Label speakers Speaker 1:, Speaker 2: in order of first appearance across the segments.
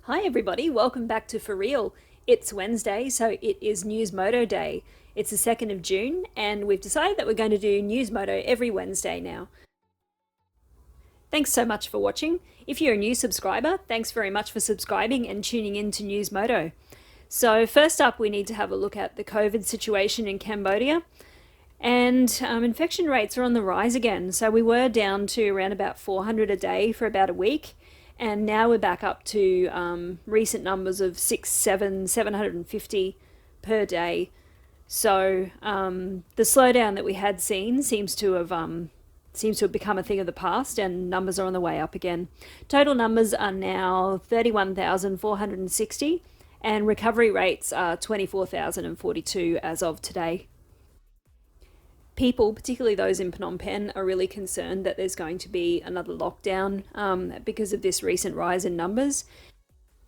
Speaker 1: Hi everybody, welcome back to For Real. It's Wednesday, so it is Newsmodo Day. It's the 2nd of June, and we've decided that we're going to do Newsmodo every Wednesday now. Thanks so much for watching. If you're a new subscriber, thanks very much for subscribing and tuning in to Newsmodo. So first up, we need to have a look at the COVID situation in Cambodia. And infection rates are on the rise again. So we were down to around about 400 a day for about a week. And now we're back up to recent numbers of 750 per day. So the slowdown that we had seen seems to have become a thing of the past, and numbers are on the way up again. Total numbers are now 31,460, and recovery rates are 24,042 as of today. People, particularly those in Phnom Penh, are really concerned that there's going to be another lockdown because of this recent rise in numbers.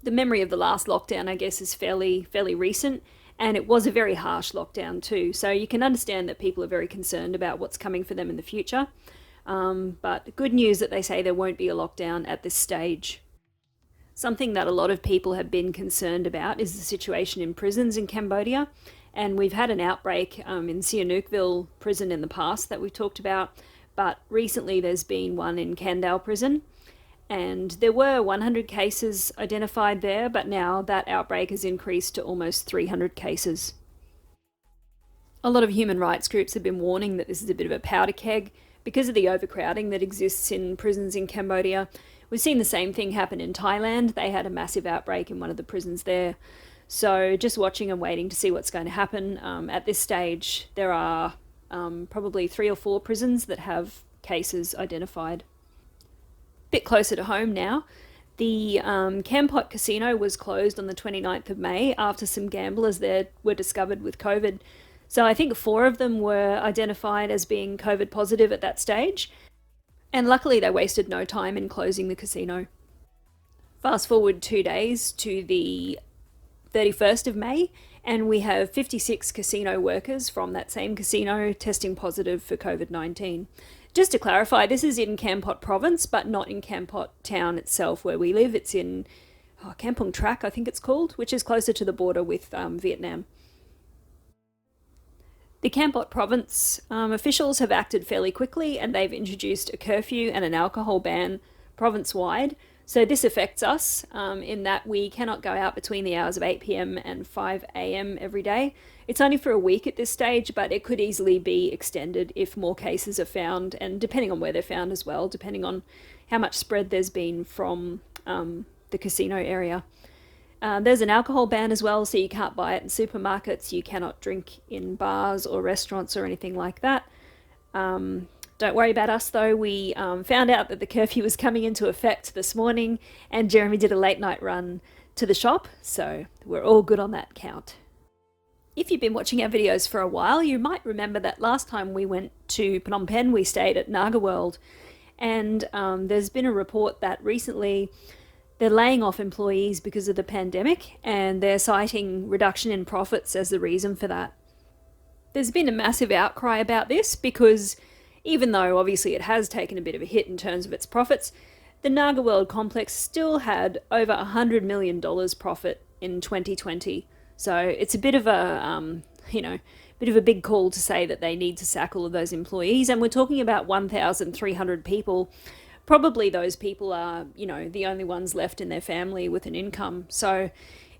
Speaker 1: The memory of the last lockdown, I guess, is fairly recent, and it was a very harsh lockdown too. So you can understand that people are very concerned about what's coming for them in the future. But good news that they say there won't be a lockdown at this stage. Something that a lot of people have been concerned about is the situation in prisons in Cambodia. And we've had an outbreak in Sihanoukville prison in the past that we've talked about, but recently there's been one in Kandal prison. And there were 100 cases identified there, but now that outbreak has increased to almost 300 cases. A lot of human rights groups have been warning that this is a bit of a powder keg because of the overcrowding that exists in prisons in Cambodia. We've seen the same thing happen in Thailand. They had a massive outbreak in one of the prisons there. So just watching and waiting to see what's going to happen. At this stage, there are probably 3 or 4 prisons that have cases identified. Bit closer to home now. The Kampot Casino was closed on the 29th of May after some gamblers there were discovered with COVID. So I think 4 of them were identified as being COVID positive at that stage. And luckily they wasted no time in closing the casino. Fast forward 2 days to the 31st of May, and we have 56 casino workers from that same casino testing positive for COVID-19. Just to clarify, this is in Kampot province, but not in Kampot town itself where we live. It's in Kampong Trak, I think it's called, which is closer to the border with Vietnam. The Kampot province officials have acted fairly quickly, and they've introduced a curfew and an alcohol ban province-wide. So this affects us in that we cannot go out between the hours of 8 p.m. and 5 a.m. every day. It's only for a week at this stage, but it could easily be extended if more cases are found, and depending on where they're found as well, depending on how much spread there's been from the casino area. There's an alcohol ban as well, so you can't buy it in supermarkets, you cannot drink in bars or restaurants or anything like that. Don't worry about us though, we found out that the curfew was coming into effect this morning, and Jeremy did a late night run to the shop, so we're all good on that count. If you've been watching our videos for a while, you might remember that last time we went to Phnom Penh, we stayed at Naga World, and there's been a report that recently they're laying off employees because of the pandemic, and they're citing reduction in profits as the reason for that. There's been a massive outcry about this because even though obviously it has taken a bit of a hit in terms of its profits, the Naga World complex still had over $100 million profit in 2020. So it's a bit of a, bit of a big call to say that they need to sack all of those employees. And we're talking about 1,300 people. Probably those people are, the only ones left in their family with an income. So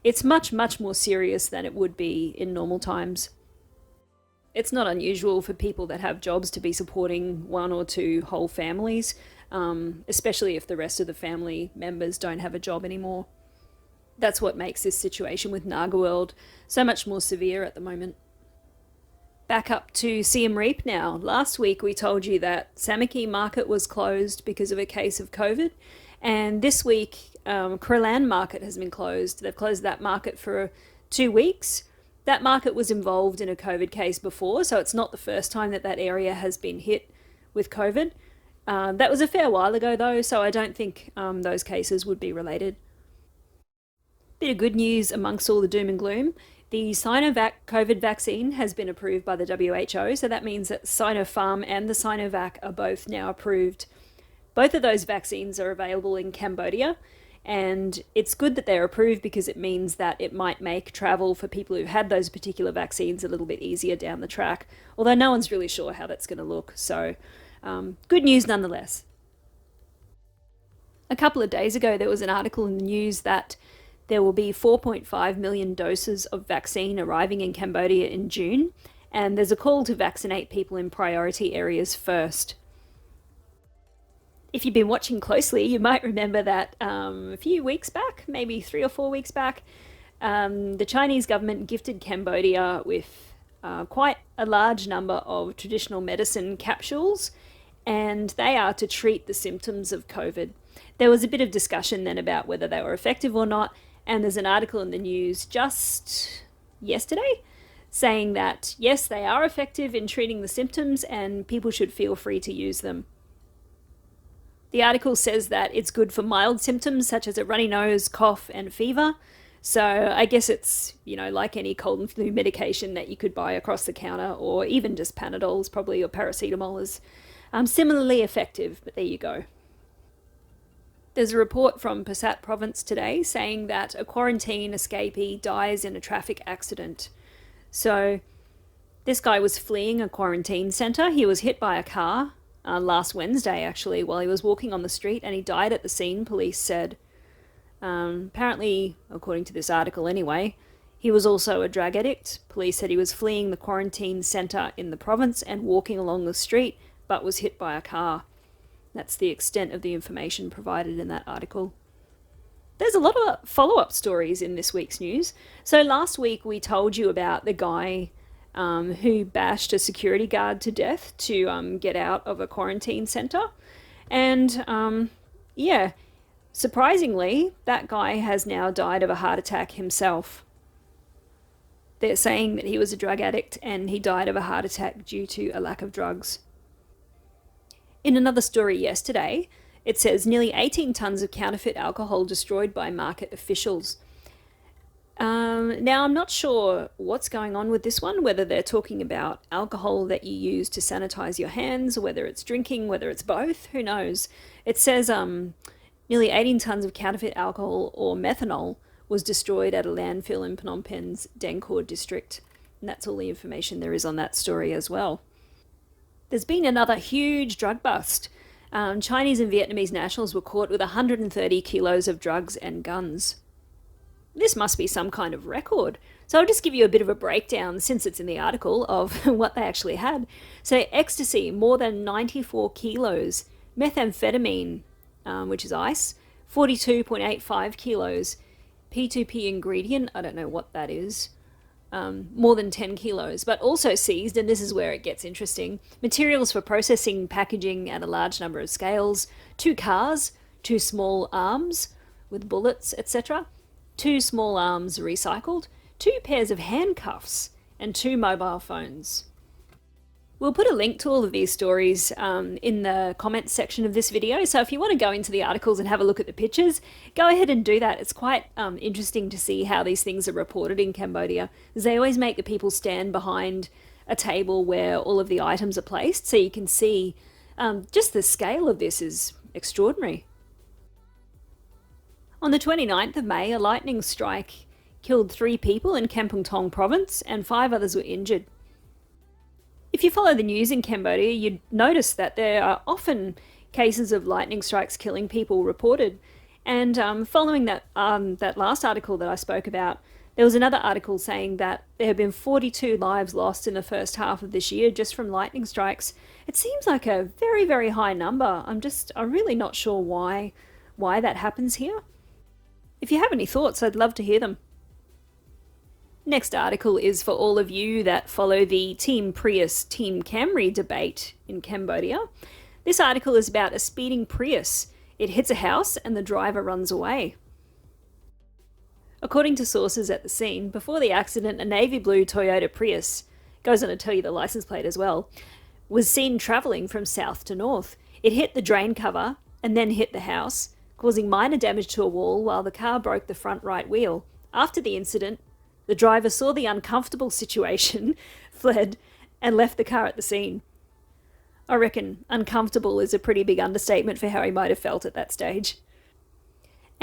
Speaker 1: it's much, much more serious than it would be in normal times. It's not unusual for people that have jobs to be supporting 1 or 2 whole families, especially if the rest of the family members don't have a job anymore. That's what makes this situation with Naga World so much more severe at the moment. Back up to Siem Reap now. Last week we told you that Samaki Market was closed because of a case of COVID, and this week Krolan Market has been closed. They've closed that market for 2 weeks. That market was involved in a COVID case before, so it's not the first time that that area has been hit with COVID. That was a fair while ago though, so I don't think those cases would be related. Bit of good news amongst all the doom and gloom. The Sinovac COVID vaccine has been approved by the WHO, so that means that Sinopharm and the Sinovac are both now approved. Both of those vaccines are available in Cambodia, And it's good that they're approved because it means that it might make travel for people who've had those particular vaccines a little bit easier down the track, although no one's really sure how that's going to look. So good news nonetheless. A couple of days ago, there was an article in the news that there will be 4.5 million doses of vaccine arriving in Cambodia in June, and there's a call to vaccinate people in priority areas first. If you've been watching closely, you might remember that a few weeks back, maybe 3 or 4 weeks back, the Chinese government gifted Cambodia with quite a large number of traditional medicine capsules, and they are to treat the symptoms of COVID. There was a bit of discussion then about whether they were effective or not, and there's an article in the news just yesterday saying that yes, they are effective in treating the symptoms and people should feel free to use them. The article says that it's good for mild symptoms such as a runny nose, cough, and fever. So I guess it's, like any cold and flu medication that you could buy across the counter, or even just Panadols probably, or paracetamol is similarly effective, but there you go. There's a report from Pasat province today saying that a quarantine escapee dies in a traffic accident. So this guy was fleeing a quarantine centre. He was hit by a car last Wednesday, actually, while he was walking on the street, and he died at the scene, police said. Apparently, according to this article anyway, he was also a drug addict. Police said he was fleeing the quarantine centre in the province and walking along the street, but was hit by a car. That's the extent of the information provided in that article. There's a lot of follow-up stories in this week's news. So last week we told you about the guy who bashed a security guard to death to get out of a quarantine centre. And surprisingly, that guy has now died of a heart attack himself. They're saying that he was a drug addict and he died of a heart attack due to a lack of drugs. In another story yesterday, it says nearly 18 tonnes of counterfeit alcohol destroyed by market officials. Now, I'm not sure what's going on with this one, whether they're talking about alcohol that you use to sanitize your hands, whether it's drinking, whether it's both, who knows. It says nearly 18 tonnes of counterfeit alcohol or methanol was destroyed at a landfill in Phnom Penh's Dangkor district. And that's all the information there is on that story as well. There's been another huge drug bust. Chinese and Vietnamese nationals were caught with 130 kilos of drugs and guns. This must be some kind of record. So I'll just give you a bit of a breakdown, since it's in the article, of what they actually had. So ecstasy, more than 94 kilos. Methamphetamine, which is ice, 42.85 kilos. P2P ingredient, I don't know what that is. More than 10 kilos, but also seized, and this is where it gets interesting, materials for processing, packaging at a large number of scales, 2 cars, 2 small arms with bullets, etc., 2 small arms recycled, 2 pairs of handcuffs, and 2 mobile phones. We'll put a link to all of these stories in the comments section of this video, so if you want to go into the articles and have a look at the pictures, go ahead and do that. It's quite interesting to see how these things are reported in Cambodia, because they always make the people stand behind a table where all of the items are placed, so you can see just the scale of this is extraordinary. On the 29th of May, a lightning strike killed 3 people in Kampong Thom province and 5 others were injured. If you follow the news in Cambodia, you'd notice that there are often cases of lightning strikes killing people reported. And following that last article that I spoke about, there was another article saying that there have been 42 lives lost in the first half of this year just from lightning strikes. It seems like a very, very high number. I'm really not sure why that happens here. If you have any thoughts, I'd love to hear them. Next article is for all of you that follow the Team Prius, Team Camry debate in Cambodia. This article is about a speeding Prius. It hits a house and the driver runs away. According to sources at the scene, before the accident, a navy blue Toyota Prius, goes on to tell you the license plate as well, was seen travelling from south to north. It hit the drain cover and then hit the house, causing minor damage to a wall while the car broke the front right wheel. After the incident, the driver saw the uncomfortable situation, fled, and left the car at the scene. I reckon uncomfortable is a pretty big understatement for how he might have felt at that stage.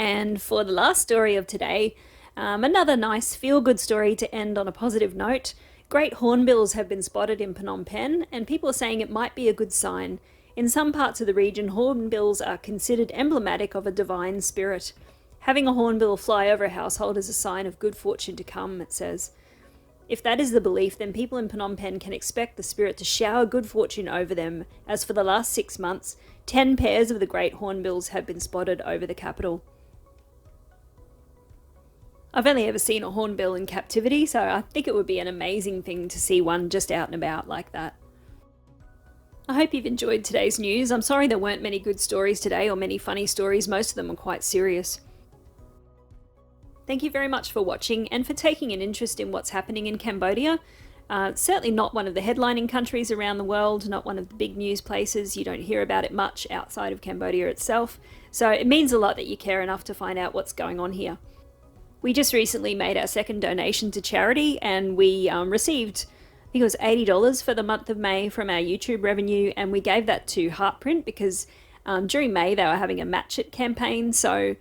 Speaker 1: And for the last story of today, another nice feel-good story to end on a positive note. Great hornbills have been spotted in Phnom Penh, and people are saying it might be a good sign. In some parts of the region, hornbills are considered emblematic of a divine spirit. Having a hornbill fly over a household is a sign of good fortune to come, it says. If that is the belief, then people in Phnom Penh can expect the spirit to shower good fortune over them, as for the last 6 months, 10 pairs of the great hornbills have been spotted over the capital. I've only ever seen a hornbill in captivity, so I think it would be an amazing thing to see one just out and about like that. I hope you've enjoyed today's news. I'm sorry there weren't many good stories today or many funny stories. Most of them were quite serious. Thank you very much for watching and for taking an interest in what's happening in Cambodia. Certainly not one of the headlining countries around the world, not one of the big news places. You don't hear about it much outside of Cambodia itself. So it means a lot that you care enough to find out what's going on here. We just recently made our second donation to charity, and we received, I think it was $80 for the month of May from our YouTube revenue, and we gave that to Heartprint because during May they were having a Match It campaign, so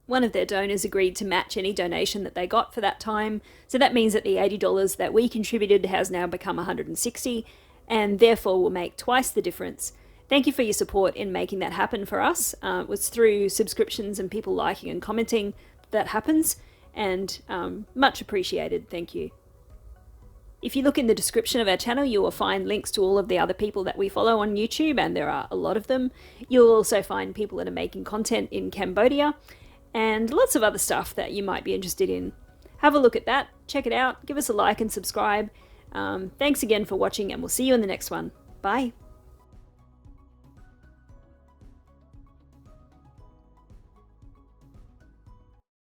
Speaker 1: one of their donors agreed to match any donation that they got for that time. So that means that the $80 that we contributed has now become $160, and therefore will make twice the difference. Thank you for your support in making that happen for us. It was through subscriptions and people liking and commenting that happens, and much appreciated. Thank you. If you look in the description of our channel, you will find links to all of the other people that we follow on YouTube, and there are a lot of them. You'll also find people that are making content in Cambodia and lots of other stuff that you might be interested in. Have a look at that, check it out, give us a like and subscribe. Thanks again for watching, and we'll see you in the next one. Bye.